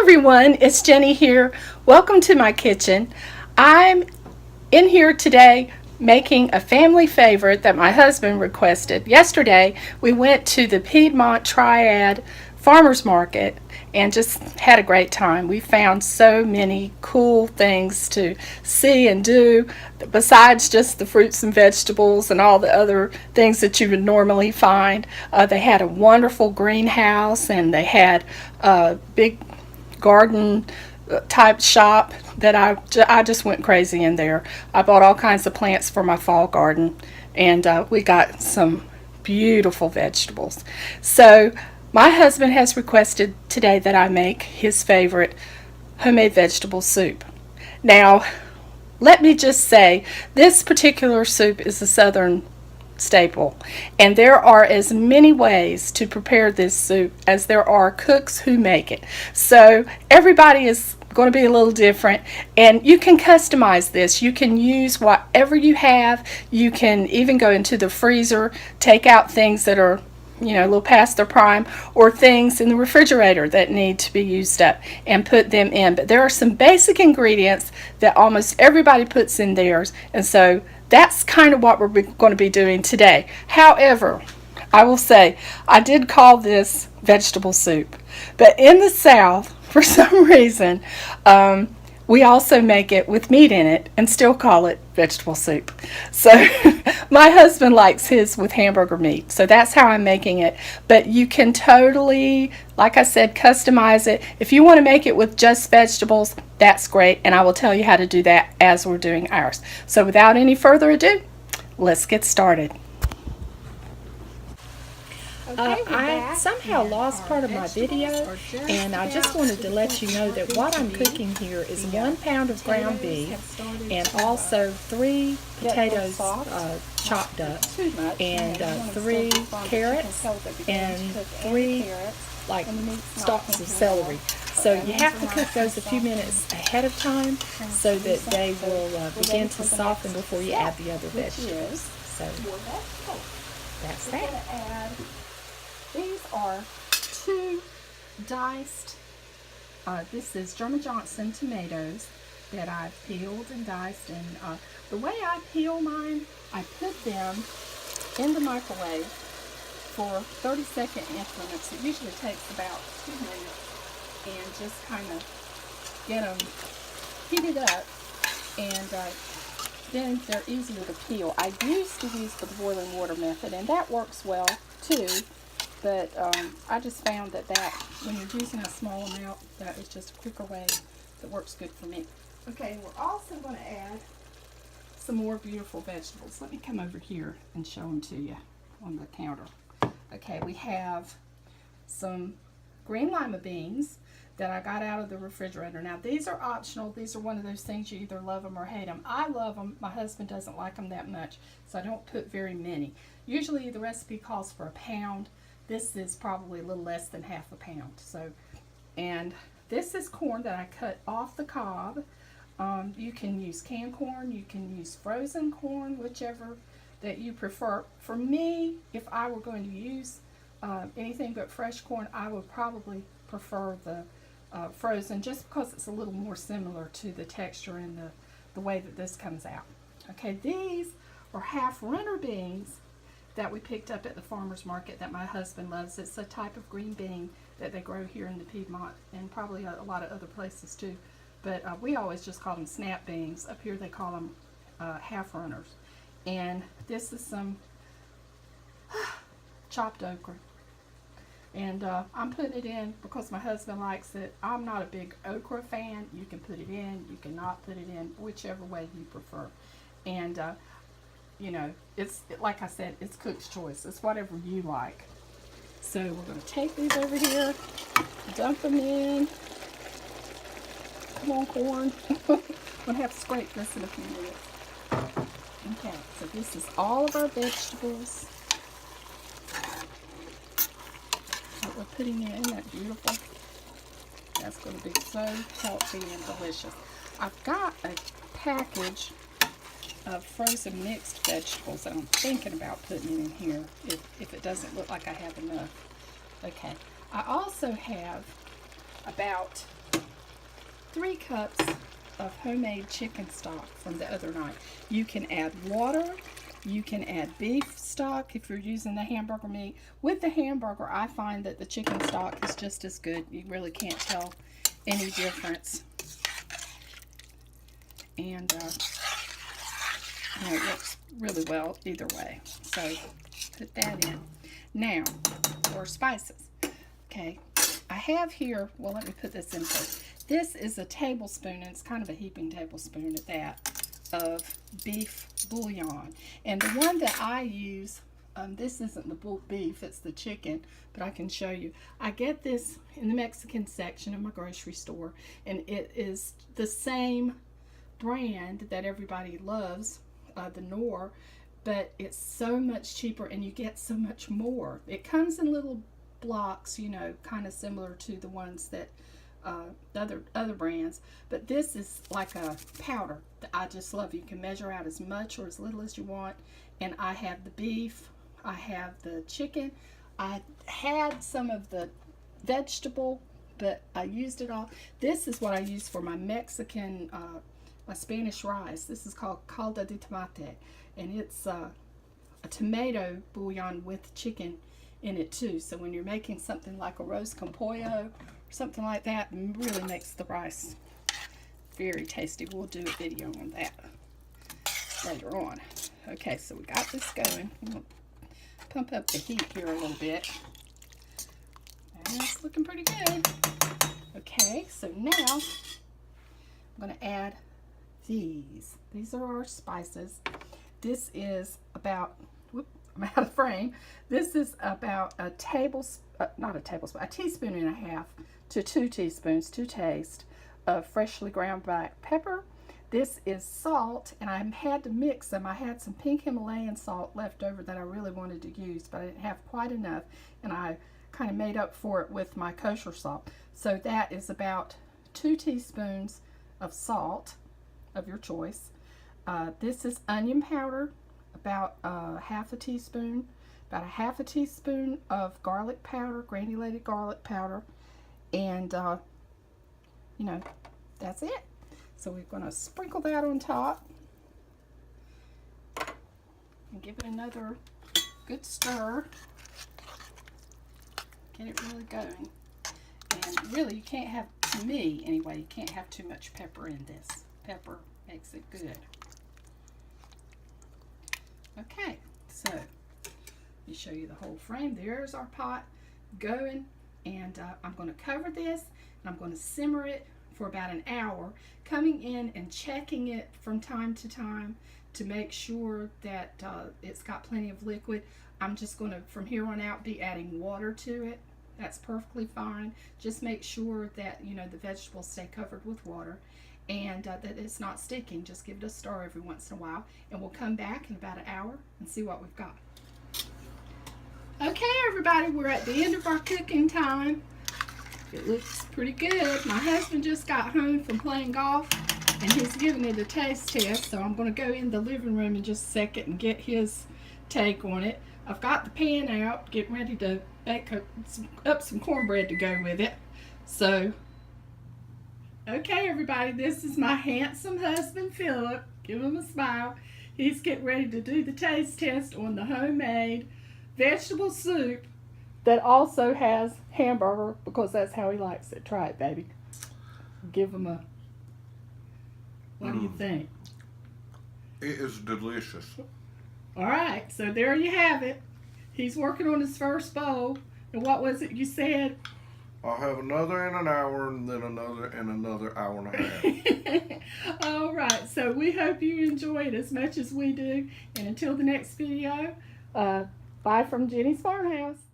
everyone, it's Jenny here. Welcome to my kitchen. I'm in here today making a family favorite that my husband requested. Yesterday, we went to the Piedmont Triad Farmers Market and just had a great time. We found so many cool things to see and do besides just the fruits and vegetables and all the other things that you would normally find. They had a wonderful greenhouse and they had a big garden type shop that I just went crazy in there. I bought all kinds of plants for my fall garden, and we got some beautiful vegetables. So my husband has requested today that I make his favorite homemade vegetable soup. Now, let me just say, this particular soup is a southern staple, and there are as many ways to prepare this soup as there are cooks who make it. So everybody is going to be a little different, and you can customize this. You can use whatever you have. You can even go into the freezer, take out things that are a little past their prime, or things in the refrigerator that need to be used up, and put them in. But there are some basic ingredients that almost everybody puts in theirs, and so that's kind of what we're going to be doing today. However, I will say I did call this vegetable soup, but in the South, for some reason, we also make it with meat in it and still call it vegetable soup. So my husband likes his with hamburger meat, so that's how I'm making it. But you can totally, like I said, customize it. If you want to make it with just vegetables, that's great, and I will tell you how to do that as we're doing ours. So without any further ado, let's get started. I somehow lost part of my video, and I just wanted to let you know that what I'm cooking here is 1 pound of ground beef and also 3 potatoes chopped up, and 3 carrots and 3 stalks of celery. So you have to cook those a few minutes ahead of time so that they will begin to soften before you add the other vegetables. So that's that. These are 2 diced, this is German Johnson tomatoes that I've peeled and diced. And the way I peel mine, I put them in the microwave for 30-second increments. It usually takes about 2 minutes, and just kind of get them heated up, and then they're easier to peel. I used to use the boiling water method, and that works well too. But I just found that when you're using a small amount, that is just a quicker way that works good for me. Okay, we're also going to add some more beautiful vegetables. Let me come over here and show them to you on the counter. Okay, we have some green lima beans that I got out of the refrigerator. Now, these are optional. These are one of those things you either love them or hate them. I love them. My husband doesn't like them that much, so I don't put very many. Usually the recipe calls for 1 pound. This is probably a little less than half a pound. So, and this is corn that I cut off the cob. You can use canned corn, you can use frozen corn, whichever that you prefer. For me, if I were going to use anything but fresh corn, I would probably prefer the frozen, just because it's a little more similar to the texture and the way that this comes out. Okay, these are half runner beans that we picked up at the farmer's market that my husband loves. It's a type of green bean that they grow here in the Piedmont, and probably a lot of other places too. But we always just call them snap beans. Up here they call them half runners. And this is some chopped okra. And I'm putting it in because my husband likes it. I'm not a big okra fan. You can put it in, you can not put it in, whichever way you prefer. And it's like I said, it's cook's choice. It's whatever you like. So we're going to take these over here, dump them in. Come on, corn. I'm going to have to scrape this in a few minutes. Okay, so this is all of our vegetables that we're putting in. Isn't that beautiful? That's going to be so healthy and delicious. I've got a package of frozen mixed vegetables, and I'm thinking about putting it in here if it doesn't look like I have enough. Okay, I also have about 3 cups of homemade chicken stock from the other night. You can add water. You can add beef stock if you're using the hamburger meat. With the hamburger, I find that the chicken stock is just as good. You really can't tell any difference. And it works really well either way. So put that in. Now, for spices. Okay, I have here, well, let me put this in first. This is a tablespoon, and it's kind of a heaping tablespoon at that, of beef bouillon. And the one that I use, this isn't the beef, it's the chicken, but I can show you. I get this in the Mexican section of my grocery store, and it is the same brand that everybody loves, the Knorr, but it's so much cheaper and you get so much more. It comes in little blocks, you know, kind of similar to the ones that other brands, but this is like a powder that I just love. You can measure out as much or as little as you want. And I have the beef, I have the chicken, I had some of the vegetable, but I used it all. This is what I use for my Mexican, my Spanish rice. This is called caldo de tomate, and it's a tomato bouillon with chicken in it too. So when you're making something like a roast con pollo, something like that, it really makes the rice very tasty. We'll do a video on that later on. Okay, so we got this going. I'm going to pump up the heat here a little bit. And it's looking pretty good. Okay, so now I'm going to add these. These are our spices. This is about, whoop, I'm out of frame. This is about a teaspoon and a half to 2 teaspoons to taste of freshly ground black pepper. This is salt, and I had to mix them. I had some pink Himalayan salt left over that I really wanted to use, but I didn't have quite enough, and I kind of made up for it with my kosher salt. So that is about 2 teaspoons of salt of your choice. This is onion powder, about half a teaspoon. About a half a teaspoon of garlic powder, granulated garlic powder, and you know, that's it. So we're going to sprinkle that on top and give it another good stir. Get it really going. And really, you can't have, to me anyway, you can't have too much pepper in this. Pepper makes it good. Okay, so let me show you the whole frame. There's our pot going, and I'm going to cover this, and I'm going to simmer it for about an hour, coming in and checking it from time to time to make sure that it's got plenty of liquid. I'm just going to, from here on out, be adding water to it. That's perfectly fine. Just make sure that, you know, the vegetables stay covered with water, and that it's not sticking. Just give it a stir every once in a while, and we'll come back in about an hour and see what we've got. Okay, everybody, we're at the end of our cooking time. It looks pretty good. My husband just got home from playing golf, and he's giving it a taste test, so I'm going to go in the living room in just a second and get his take on it. I've got the pan out, getting ready to bake up some cornbread to go with it. So, okay, everybody, this is my handsome husband, Philip. Give him a smile. He's getting ready to do the taste test on the homemade vegetable soup that also has hamburger, because that's how he likes it. Try it, baby. Give him a, what do you think? It is delicious. All right, so there you have it. He's working on his first bowl. And what was it you said? I'll have another in an hour, and then another in another hour and a half. All right, so we hope you enjoy it as much as we do. And until the next video, bye from Jenny's Farmhouse.